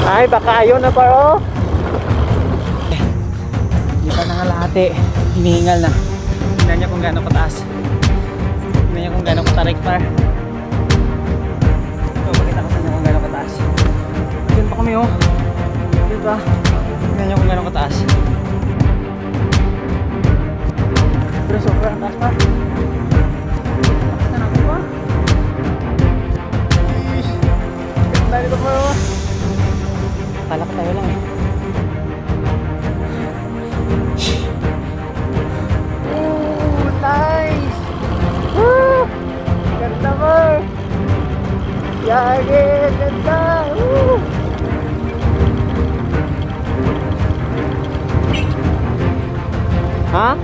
Ay, baka ayaw na paro. Hindi pa nangalahati. Hinihingal na. Tingnan niya kung gaano kataas. Tingnan niya kung gaano katarik par. So, pakita ko sa inyo kung gaano kataas. Diyan pa kami oh. Diyan pa. Tingnan niyo kung gaano kataas. Pero sobrang taas pa. Taas na natin pa. Ganda dito pa oh. Akala ko tayo lang eh. Ooh, nice! Woo! Ganda mo! Yagi! Ganda! Woo! Ha?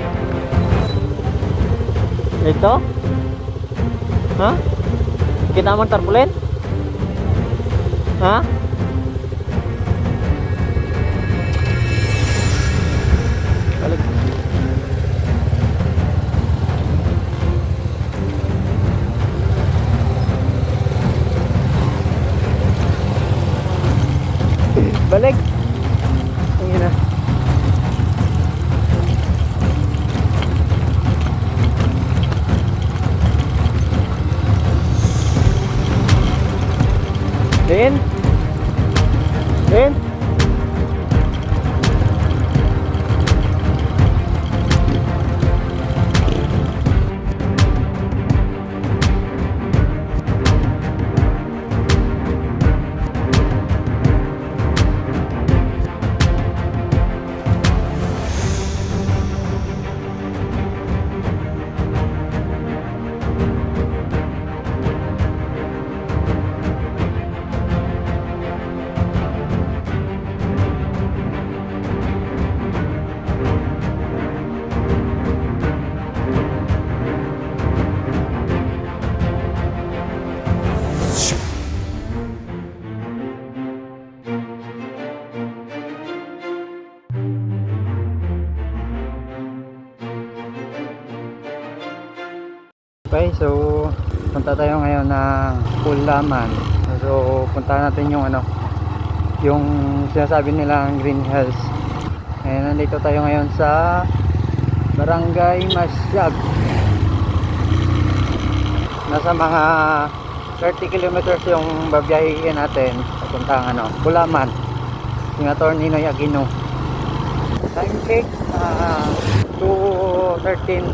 Ito? Ha? Kita mo tarpaulin? Ha? Balik. Balik. Ang ina. Din. Din. Okay, so punta tayo ngayon ng Pulaman. So punta natin yung yung sinasabi nilang Green Hills. And nandito tayo ngayon sa Barangay Masyag. Nasa mga 30 kilometers yung babiyahiin natin papuntang Pulaman. Senator Ninoy Aquino. Time check 2:13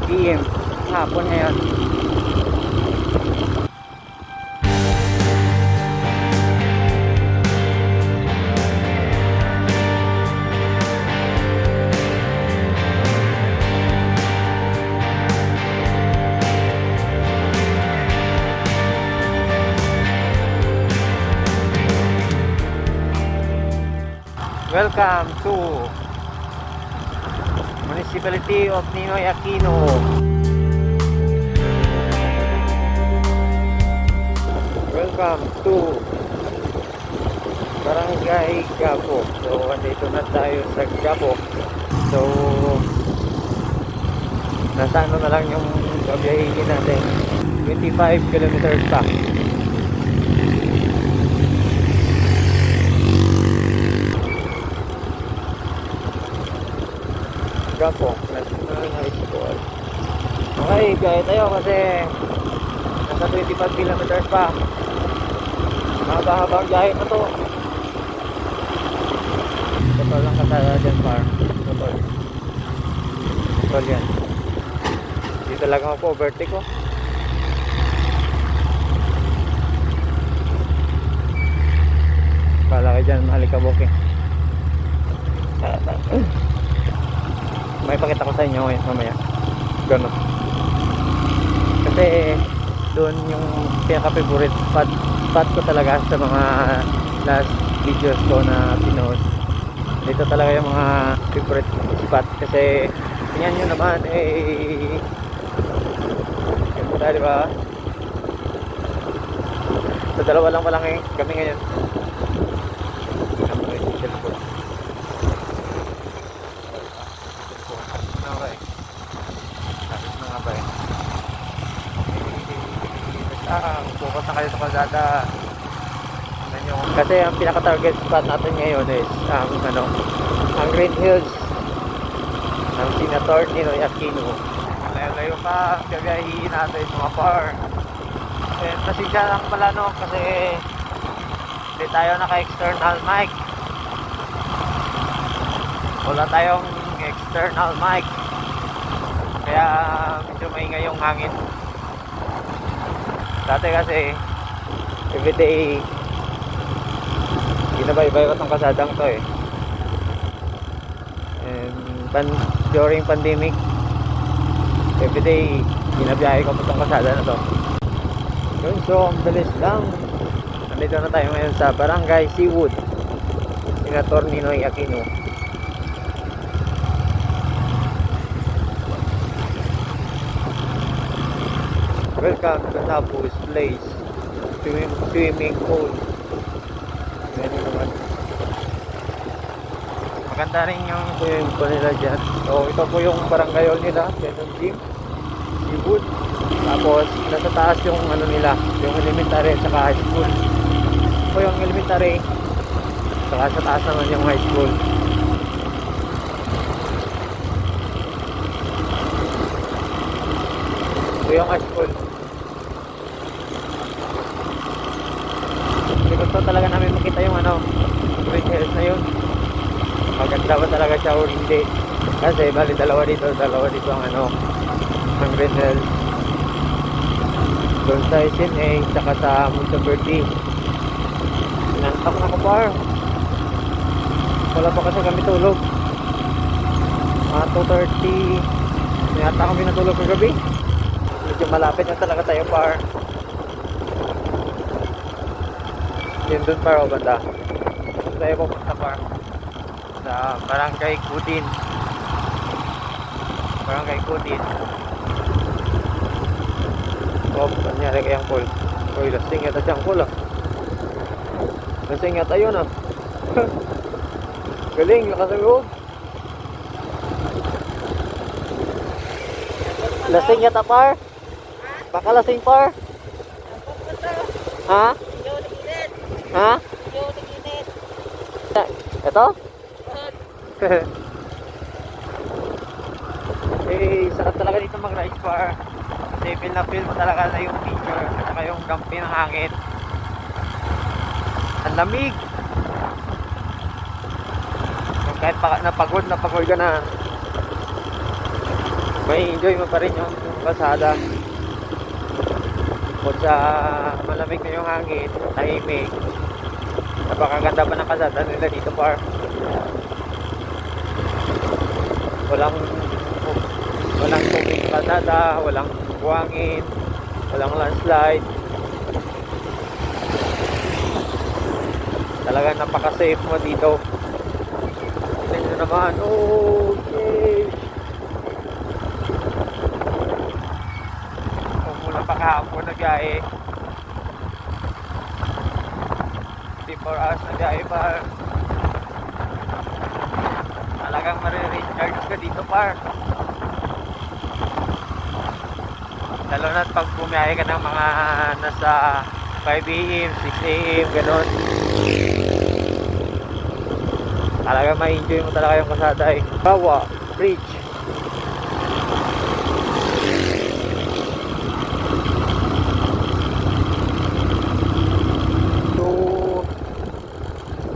PM hapon ngayon. Welcome to Municipality of Ninoy Aquino. Welcome to Barangay Gapo. So, andito na tayo sa Gapo. So, nasa na lang yung babiyahin natin. 25 kilometers pa. Gapo National High School. Okay, gaya tayo kasi nasa 25 kilometers pa. Mahaba-habang biyahe na to. Totoo lang kasaya dyan par. Totoo yan. Hindi talaga ako vertigo. Kala kayo dyan mahalikabok eh. May pakita ko sa inyo ngayon mamaya. Gano'n. Kasi doon yung pinaka-favorite spot ko talaga sa mga last videos ko na pinost. Dito talaga yung mga favorite spot kasi tingnan nyo naman ganda diba? So dalawa lang palang kami ngayon. Focus na kayo sa kalsada. Tignan nyo kung Kasi ang pinaka-target spot natin ngayon is ang ang Green Hills ng Senator Ninoy Aquino. Layo-layo pa ang gagahihin natin mga par. And pasensya lang pala kasi hindi tayo naka-external mic. Wala tayong external mic. Kaya medyo maingay yung hangin. Dati kasi everyday ginabaybay ko tong kasadang to eh. And during pandemic everyday ginabiyahe ko pa tong kasada na to. Yun, so ang bilis lang. Nandito na tayo ngayon sa Barangay Seawood, Senator Ninoy Aquino. Welcome to Nabu's Place Swimming Pool. Ganyan naman. Maganda rin yung swimming pool nila dyan. So ito po yung barangay hall nila, Senator Gym Seawood. Tapos nasa taas yung nila, yung elementary at saka high school. Ito yung elementary, saka sa taas naman yung high school. Ito yung high school. Hindi gusto talaga namin makita yung Green Hills na yun. Maganda ba talaga siya o hindi? Kasi bali dalawa dito ang ang Green Hills. Doon sa SNA saka sa Monteverde. Sinantak na ko par. Wala pa kasi kami tulog. Mga 2:30 yata kami natulog kagabi. Medyo malapit na talaga tayo par. Yun doon par o banda. Doon tayo pupunta par sa Barangay Kudin. Barangay Kudin. Oh, nangyari kayang pool. Uy, lasing yata siyang pool ah. Lasing yata yun ah. Galing, lakas ang loob. Lasing yata par. Baka lasing par. Ha? Ha? Ito? Eh, sarap talaga dito mag-rides par. Kasi feel na feel mo talaga na yung picture at saka yung dampi ng hangin. Ang lamig. Kahit napagod ka na, may enjoy mo pa rin yung kalsada. Kung sa malamig na yung hangin, tahimik, napakaganda pa ng kalsada nila dito par. Walang tubig sa kalsada, walang buwangin, walang landslide. Talagang napaka-safe mo dito. Tingnan nyo naman. Okay. Mula pa kahapon nag-iahe. 24 hours nag-iahe par. Talagang marirecharge ka dito par. Lalo na pag bumiyahe ka ng mga nasa 5 AM, 6 AM, gano'n. Talagang ma-enjoy mo talaga yung kasada eh. Bawa Bridge. To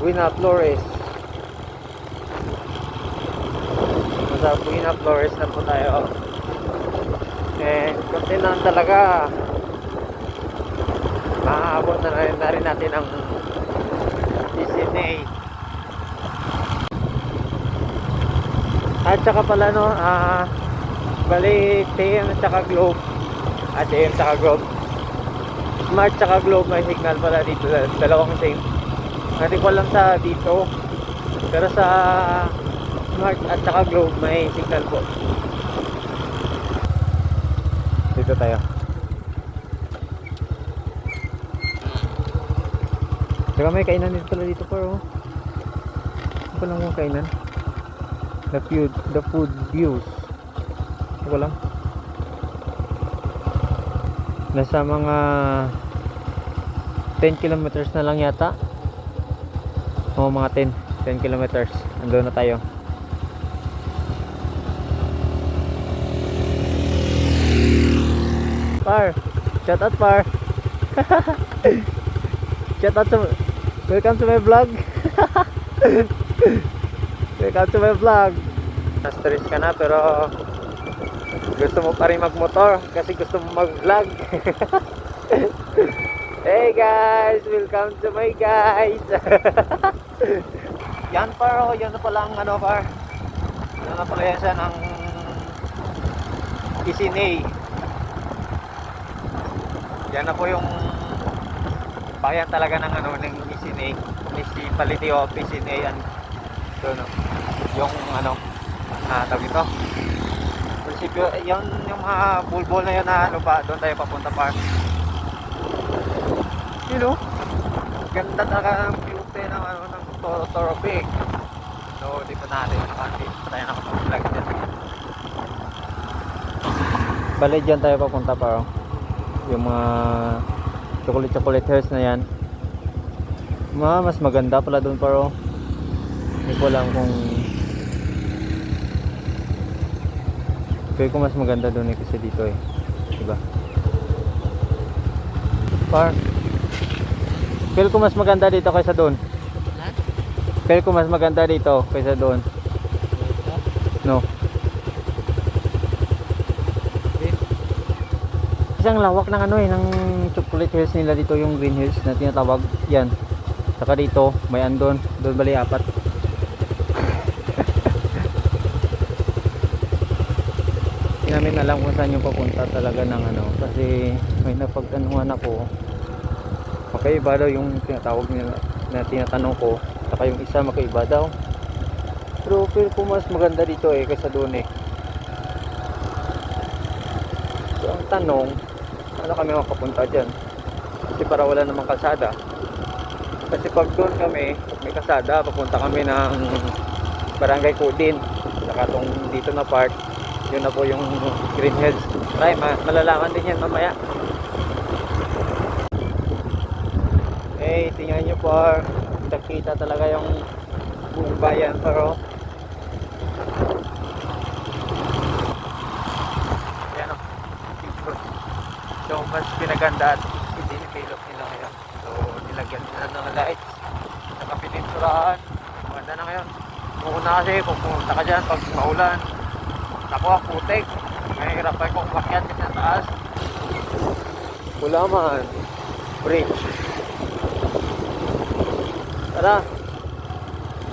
Buena Flores. Nasa Buena Flores na po tayo. And kasi naman talaga maaabot na rin natin ang SNA. At saka pala bali TM at saka Globe. TM at saka Globe, Smart at saka Globe may signal pala dito, dalawang same. Hindi ko alam sa dito, pero sa Smart at saka Globe may signal po. Dito tayo. Saka may kainan dito pala dito po. Ano lang yung kainan? The food views. Ito lang. Nasa mga 10 kilometers na lang yata Mga 10 kilometers. Andun na tayo. Par, shout out par. Shout out to, welcome to my vlog. Welcome to my vlog. Na-stress ka na pero gusto mo pa rin magmotor kasi gusto mo mag-vlog. Hey guys, welcome to my guys. Yan par, oh, yan na pala ang ano par. Yan na pala yan siya ng Isinay. Yan na po yung bayan talaga ng ano ng Isinay, Municipality of Isinay. Yan so, no, yung ano tawag ito munisipyo, yan yung mga bulbol na yun na ano pa, doon tayo papunta pa. You know, ganda talaga ng beauty ng ano ng Toro Peak. So di pa natin tayo nakapag-vlog dyan. Bale dyan tayo papunta pa, oh. Yung mga chocolate hills na yan, mas maganda pala doon paro. Hindi ko lang kung feel ko mas maganda doon kasi dito eh, diba par, feel ko mas maganda dito kaysa doon. Feel ko mas maganda dito kaysa doon. No, isang lawak ng ano eh, ng chocolate hills nila dito, yung green hills na tinatawag yan. Saka dito may andon, doon bali 4. Hindi namin alam kung saan yung papunta talaga ng ano, kasi may napagtanungan ako, magkaiba daw yung tinatawag nila na tinatanong ko, saka yung isa magkaiba daw. Pero feel ko mas maganda dito eh kaysa doon eh. So ang tanong, ano kami makapunta dyan? Kasi para wala namang kalsada. Kasi pag doon kami may kalsada, papunta kami ng Barangay Cudin, saka tong dito na part, yun na po yung Green Hills. Ay, malalaman din yan mamaya. Eh, tingnan nyo po, kita talaga yung buong bayan pero yan o. So mas pinaganda at i-develop nila ngayon. So nilagyan nila ng lights, nakapininturahan, maganda na ngayon. Una kasi kung pumunta ka dyan pag maulan, ako putik, mahirapan kong umakyat sa taas. Wala man bridge. Tara,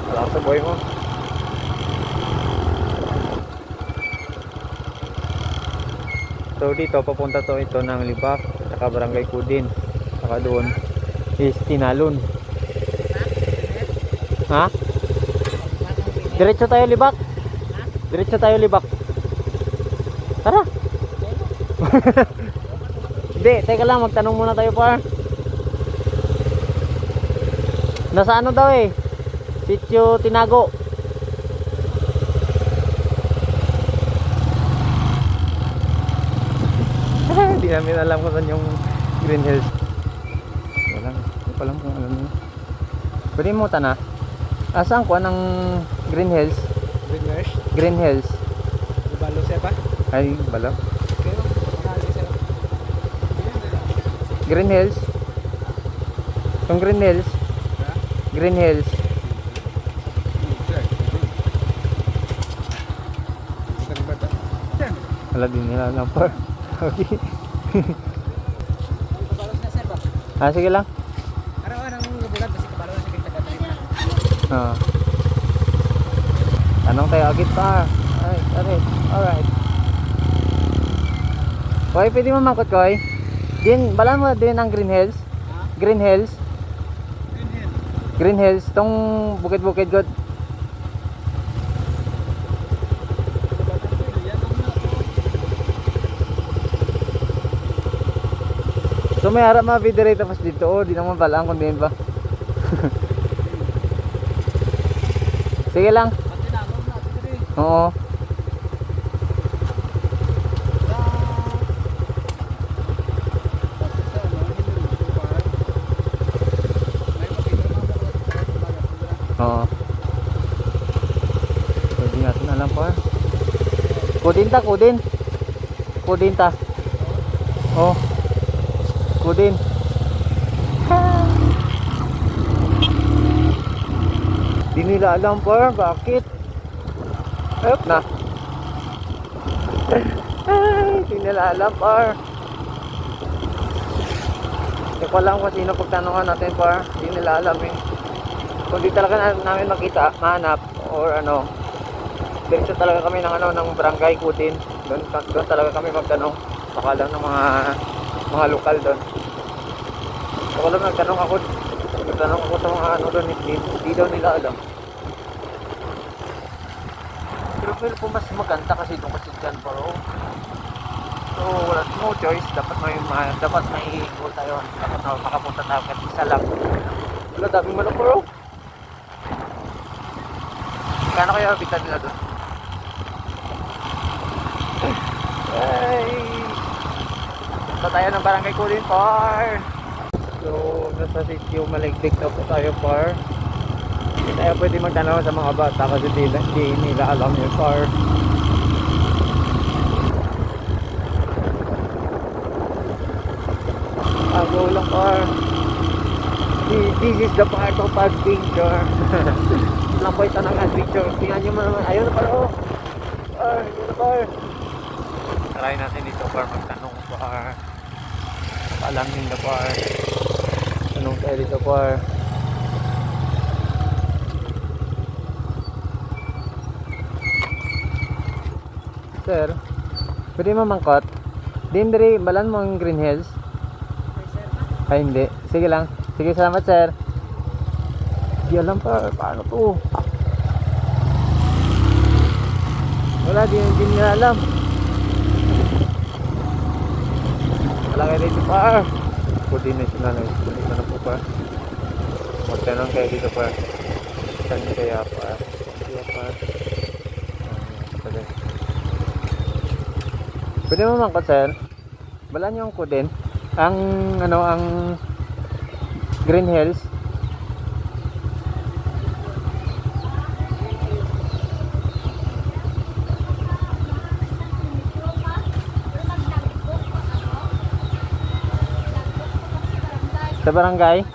wala sa buhay mo. So dito papunta to ito ng Libak, saka Barangay Cudin, saka doon is Tinalon. Ha? Diretso tayo Libak. Diretso tayo Libak. Tara. Hindi, teka lang, magtanong muna tayo pa. Nasa ano daw eh? Sitio Tinago. Hindi namin alam kung saan yung Green Hills. Wala, hindi pa alam kung alam nyo. Pwede mo tana. Saan ko ng Green Hills? Green Hills? Green Hills. Balo siya pa? Ay, balo. Green Hills. Yung Green Hills. Green Hills. Wala din nila alam pa. Okay. Sige lang. Araw-araw ang bulat kasi kabalo na siya kita. Anong tayo agit pa? Alright. Koy, pwede mo mangkot Koy? Din, bala mo din ang Green Hills? Green Hills? Green Hills, tong bukid-bukid god. So may harap mga video rate tapos dito, oh, di naman pala ang kundi ba? Sige lang. Oo. Oo. So, di natin alam par. Kudin ta, kudin. Kudin ta. Oh. Kudin. Di nila alam par, bakit? Ayop na. Ay, di nila alam par. Hindi ko alam kung sino pagtanungan natin par. Di nila alam eh. Kung di talaga namin makita, mahanap, or ano, diretso talaga kami ng ano, ng barangay Kudin. Doon talaga kami magtanong. Baka lang ng mga lokal doon. Baka lang nagtanong ako sa mga ano doon, hindi daw nila alam. Pero feel ko mas maganda kasi doon kasi dyan pero so wala no choice, dapat may goal tayo, dapat makapunta tayo kahit isa lang. Wala, daming manok bro. Kano kaya bitan nila doon? Ay, punta tayo ng barangay Kudin par. So nasa sitio Maligtig na po tayo par. Hindi tayo pwede magtanaw sa mga bata kasi di nila alam yun par. Go lang par. This is the part of adventure. Lang po ito ng adventure. Tingnan nyo naman. Ayun na par oh. Par, ayun na par. Try natin dito par magtanong par. Paalam nila par. Tanong tayo dito par. Sir, pwede mamangkot? Dindri, balan mo ang Green Hills? Ay hindi, sige lang. Sige, salamat sir. Di alam pa, paano to? Wala, di nila alam. Wala kayo dito pa. Coordination na dito na po pa. Magtanong kayo dito pa. Saan kaya pa? Kaya pa. Pwede mo mangkot sir? Balan niyo ang Kudin. Ang ano, ang Green Hills. Sa barangay?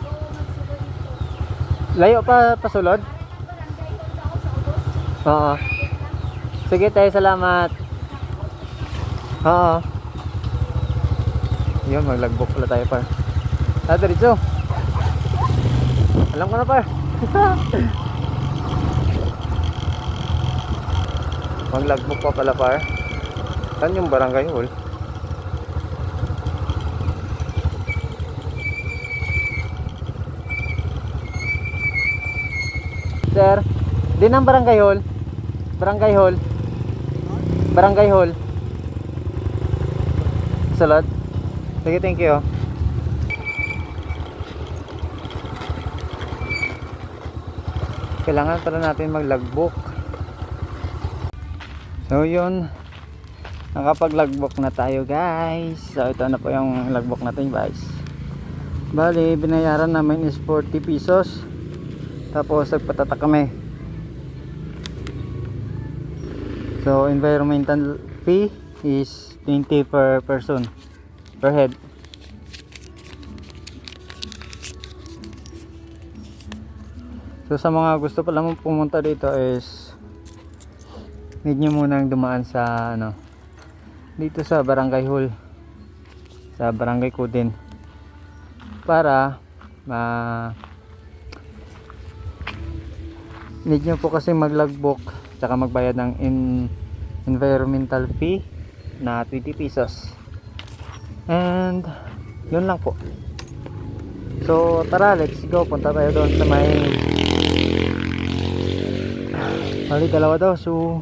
Layo pa pasulod? Oo. Sige tayo, salamat. Oo. Yun, maglagbok pala tayo par. Diretso. Alam ko na par. Maglagbok pa pala par. Saan yung barangay hall? Sir, din ang barangay hall. Barangay hall. Barangay hall. Salat. Sige, thank you. Kailangan pala natin maglagbok. So yun, nakapaglagbok na tayo guys. So ito na po yung lagbok natin guys. Bali, binayaran namin is 40 pesos. Tapos nagpatatak kami. So environmental fee is 20 per person, per head. So sa mga gusto pa lang pumunta dito is need nyo munang dumaan sa ano, dito sa barangay hall, sa barangay Kudin, para need nyo po kasi maglagbok tsaka magbayad ng environmental fee na 20 pesos. And yun lang po. So tara, let's go, punta tayo doon sa may dalawa daw. So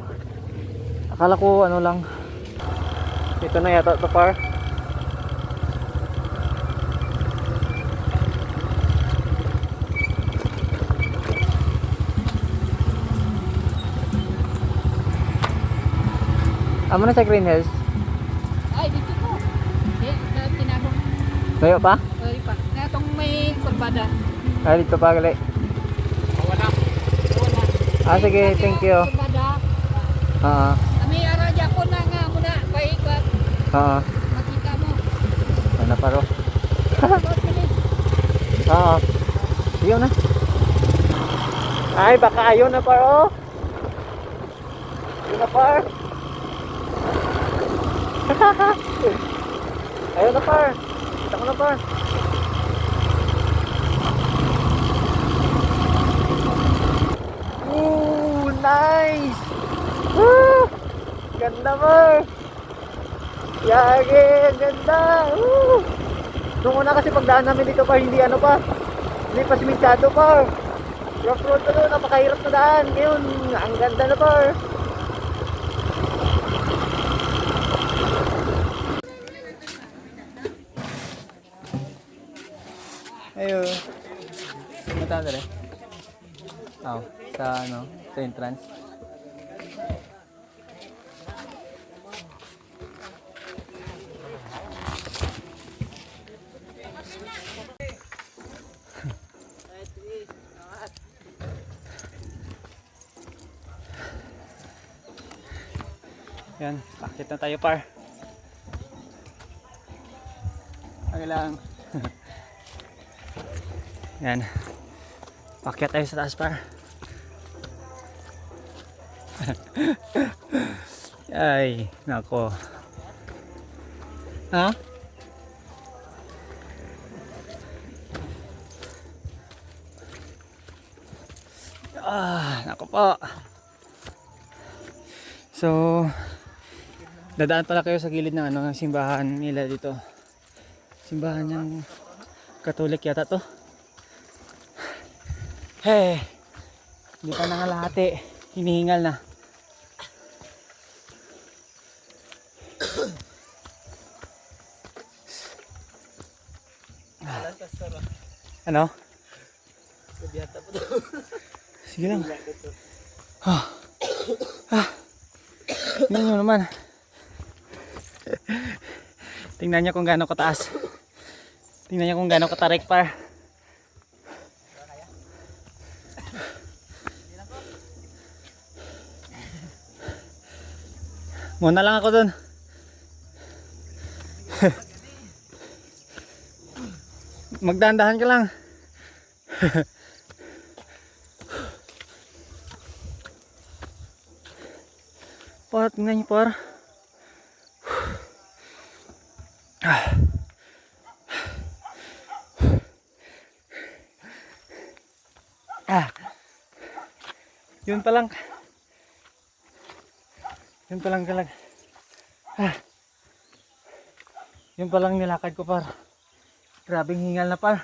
akala ko ano lang, ito na yata ito par. Amo na sa Green Hills. Ay, dito po. Tinabong. Layo pa? Ay, pa. Na itong may kurbada. Ay, dito pa gali. Wala. Ah, sige, thank you. Oo. Kami araw ko na nga muna. Paikot. Oo. Makita mo. Ano paro? Bakit kami? Oo. Ayaw na. Ay, baka ayaw na paro. Ayaw na par. Ayaw na par. Kita ko na par. Ooh, nice! Woo! Ganda par. Yage, ganda! Woo! Nung una kasi pagdaan namin dito pa, hindi ano pa. Hindi pa simentado par. Rough road na doon, napakahirap na daan. Ngayon, ang ganda na par. Ayun. Mata na rin. Oh, sa ano, sa entrance. Yan, pakit na tayo par. Ang lang. Yan. Pakyat tayo sa taas par. Ay, nako. Ha? Ah, nako po. So, dadaan pala kayo sa gilid ng ano, ng simbahan nila dito. Simbahan ng Katolik yata to. Hey, hindi pa nangalahati. Hinihingal na. Ano? Sige lang. Tingnan nyo naman. Tingnan nyo kung gaano kataas. Tingnan nyo kung gaano katarik par. Muna lang ako dun. Magdahan-dahan ka lang. Par, tingnan nyo par. Yun pa lang. Yun pa lang kalag. Yun pa lang nilakad ko par. Grabing hingal na par.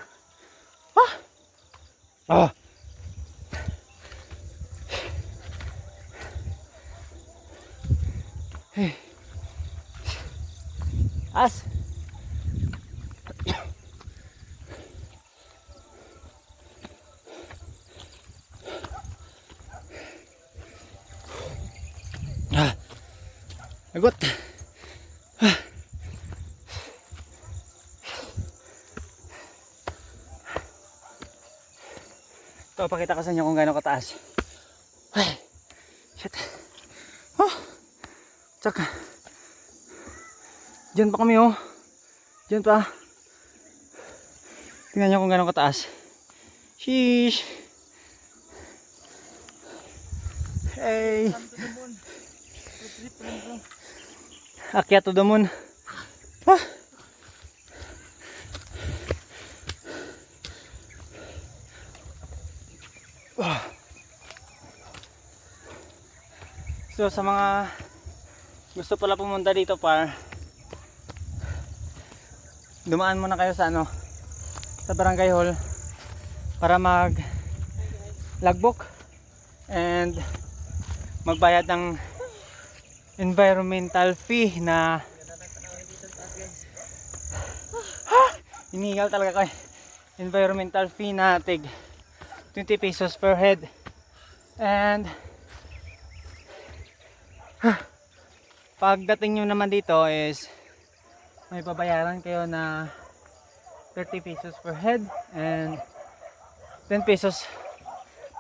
As. Agot. Ito, pakita ko sa inyo kung gaano kataas. Ay, shit. Tsaka. Diyan pa kami oh. Diyan pa. Tingnan nyo kung gaano kataas. Sheesh. Hey. Akyat to the moon. So sa mga gusto pala pumunta dito par, dumaan muna kayo sa ano, sa barangay hall para mag logbook and magbayad ng environmental fee na inigal talaga kayo. Environmental fee na tig 20 pesos per head. And pagdating nyo naman dito is may babayaran kayo na 30 pesos per head and 10 pesos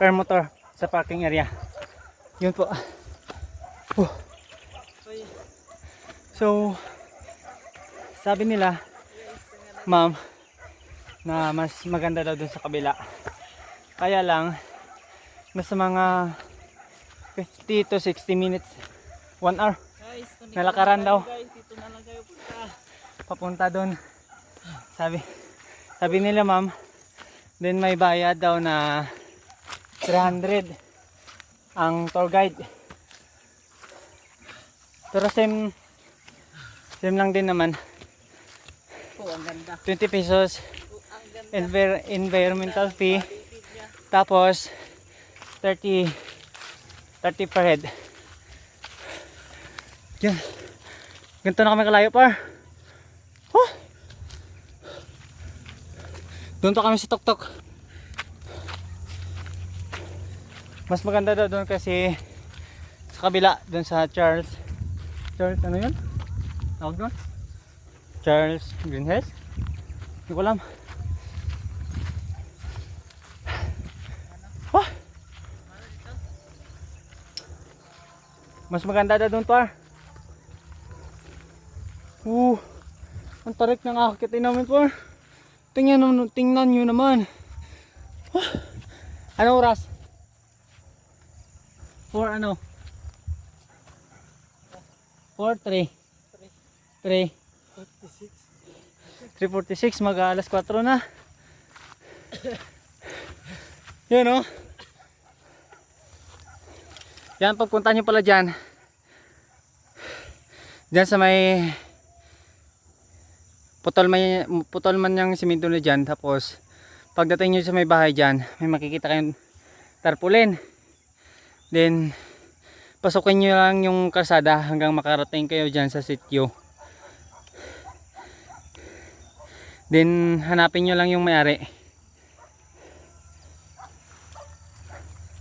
per motor sa parking area. Yun po. Oh. So, sabi nila, ma'am, na mas maganda daw dun sa kabila. Kaya lang, nasa mga 50 to 60 minutes, 1 hour, Guys, nalakaran daw. guys, dito na lang kayo punta. Papunta doon. Sabi nila ma'am, then may bayad daw na 300 ang tour guide. Pero same lang din naman. Oh, ang ganda. 20 pesos Oh, ang ganda. environmental fee. Tapos 30 per head. Yan. Ganito na kami kalayo par. Huh! Doon pa kami sa tuktok. Mas maganda daw doon kasi sa kabila, doon sa Charles ano yun? Tawag doon? Charles Greenhouse? Hindi ko alam. Wah! Mas maganda daw doon par. Ang tarik ng akitin namin par. Tingnan nyo naman. Ano oras? For ano? 4:03. 3:46 mag-alas 4 na. Yan o. Yan, pagpunta nyo pala dyan. Dyan sa may putol man yung simento na dyan. Tapos pagdating nyo sa may bahay dyan, may makikita kayong tarpaulin. Then pasukin nyo lang yung kalsada hanggang makarating kayo dyan sa sitio. Then hanapin nyo lang yung may-ari.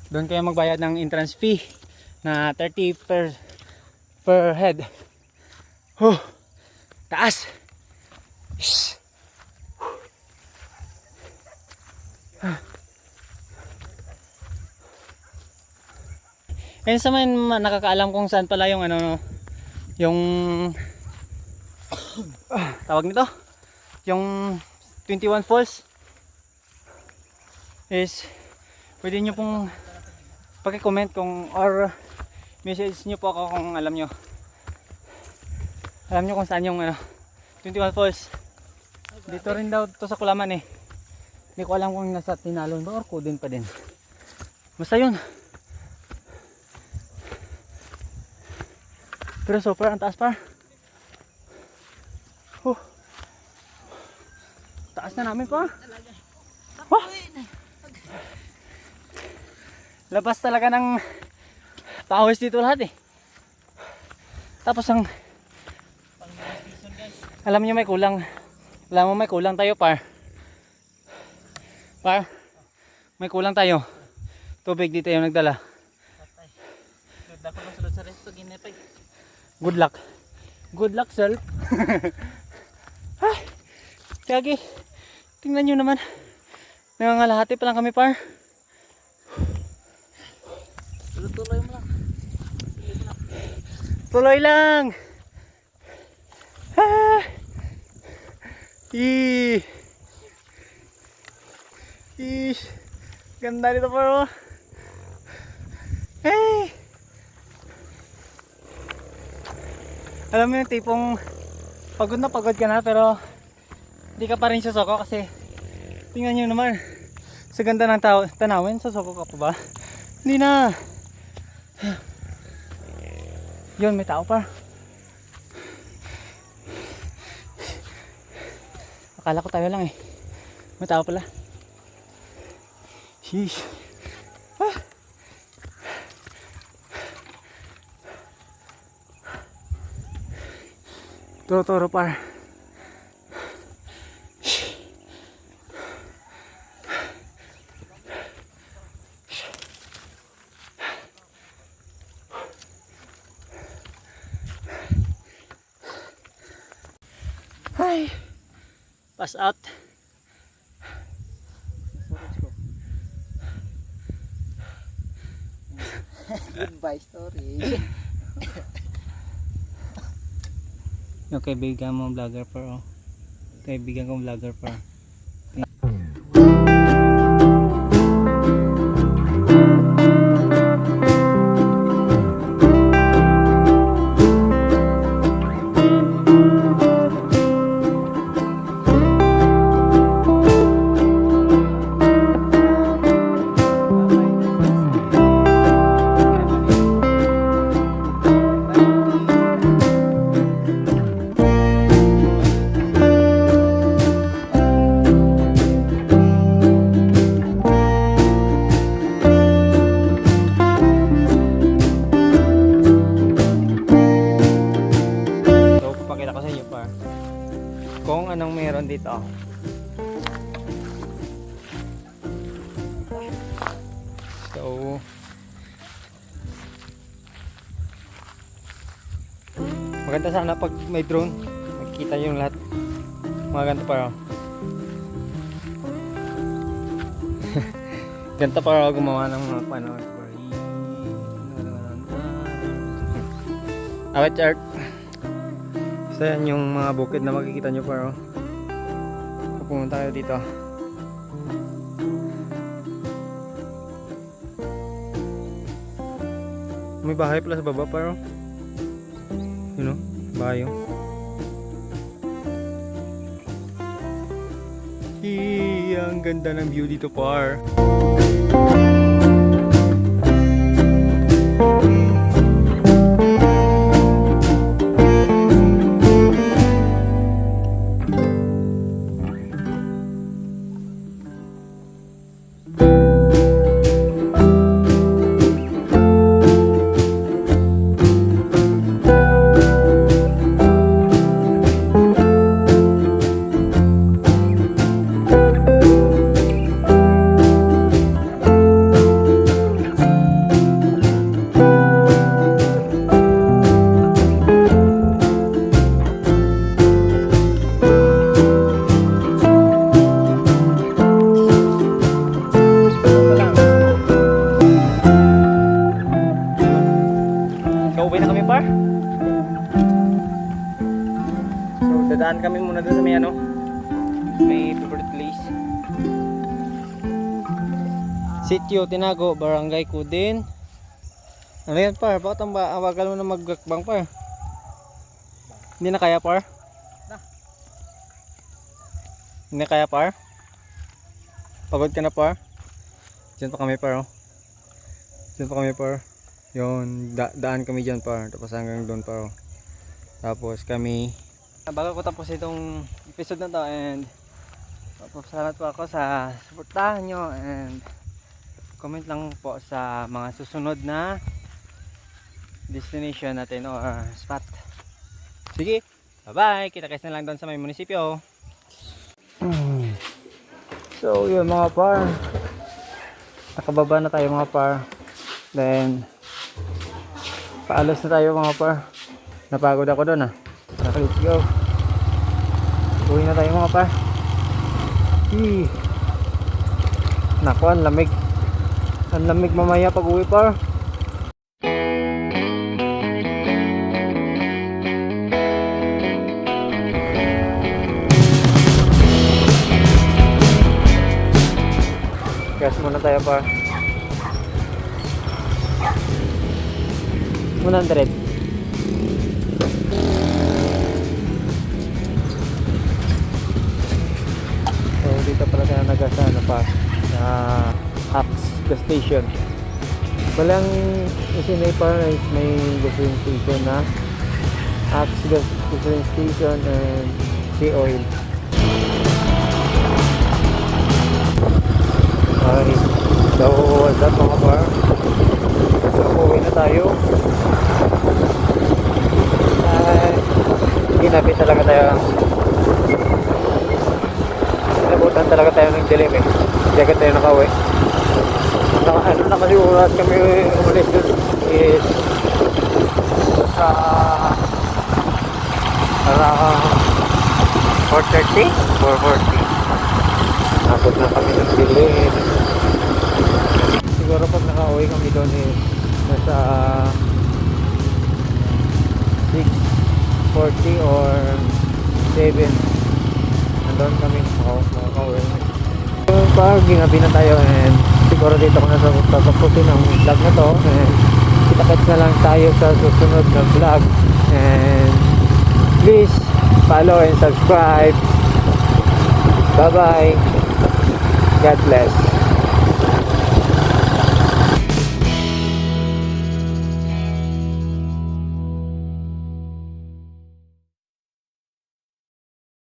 Doon kayo magbayad ng entrance fee na 30 per head. Taas. Shhh. Ayun sa mga nakakaalam kung saan pala yung ano, yung tawag nito, yung 21 Falls is pwede nyo pong paki-comment kung or message nyo po ako kung alam nyo kung saan yung ano, 21 Falls. Dito rin daw to sa Kulaman eh. Hindi ko alam kung nasa Tinalon ba or Kudin pa din. Basta yun. Pero super ang taas par. Taas na namin pa. Wah! Labas talaga ng pawis dito lahat eh. Tapos ang alam niyo may kulang. Alam mo may kulang tayo par. May kulang tayo. Tubig dito yung nagdala. Good luck. Good luck, self. Ay, kagi. Tingnan nyo naman. Nangangalahati pa lang kami, par. Tuloy mo lang. Tuloy lang. Ah. Ganda dito, par. Hey. Alam mo yung tipong pagod ka na pero hindi ka pa rin susoko kasi tingnan nyo naman sa ganda ng tanawin, susoko ka pa ba? Hindi na. Yun, may tao pa. Akala ko tayo lang eh. May tao pala. Sheesh. Toro par. Ay, pass out. Goodbye story. Yung kaibigan mo vlogger pa oh. Kaibigan kong vlogger pa. So, papakita ko sa inyo pa kung anong meron dito. So, maganda sana pag may drone, makikita yung lahat. Mga ganito pa raw. Ganito pa raw gumawa ng mga panood. Awit chart. So yan yung mga bukid na makikita nyo pa raw. Pupunta tayo dito. May bahay pala sa baba pa raw. You know, bahay yun. Ang ganda ng view dito par. Dadaan kami muna doon sa may ano, may favorite place. Sitio Tinago, Barangay Kudin. Ano yan par? Bakit ang awagal mo na maggakbang par? Hindi na kaya par? Hindi na kaya par? Pagod ka na par? Diyan pa kami par oh. Diyan pa kami par. Yun, daan kami dyan par. Tapos hanggang doon par oh. Tapos kami bago ko tapos itong episode na to, and papasalamat po ako sa suportahan nyo, and comment lang po sa mga susunod na destination natin or spot. Sige, bye bye, kita guys na lang doon sa may munisipyo. So yun mga par, nakababa na tayo mga par, then paalos na tayo mga par. Napagod ako doon ah. Let's go. Uwi na tayo mga par. Naku, ang lamig. Ang lamig mamaya pag uwi par. Gas muna tayo par. 100. Dito pala tayo nagasana pa sa Axe gas station. Walang isinay pa is may gasoline station na Axe gasoline station and sea oil. Okay, so what's up mga par? So uwi na tayo. Ginapit talaga tayo. Nabutan talaga tayo ng dilim eh. Hindi agad tayo nakauwi. Ano na kasi oras kami umalis doon is sa around 4:30? 4:40. Abot na kami ng dilim. Siguro pag nakauwi kami doon is nasa 6:40 or 7 nandun kami makakauwi. So pag ginabi na tayo and siguro dito ko na tatapusin ang vlog na to, and kita-kits na lang tayo sa susunod na vlog, and please follow and subscribe. Bye bye, God bless.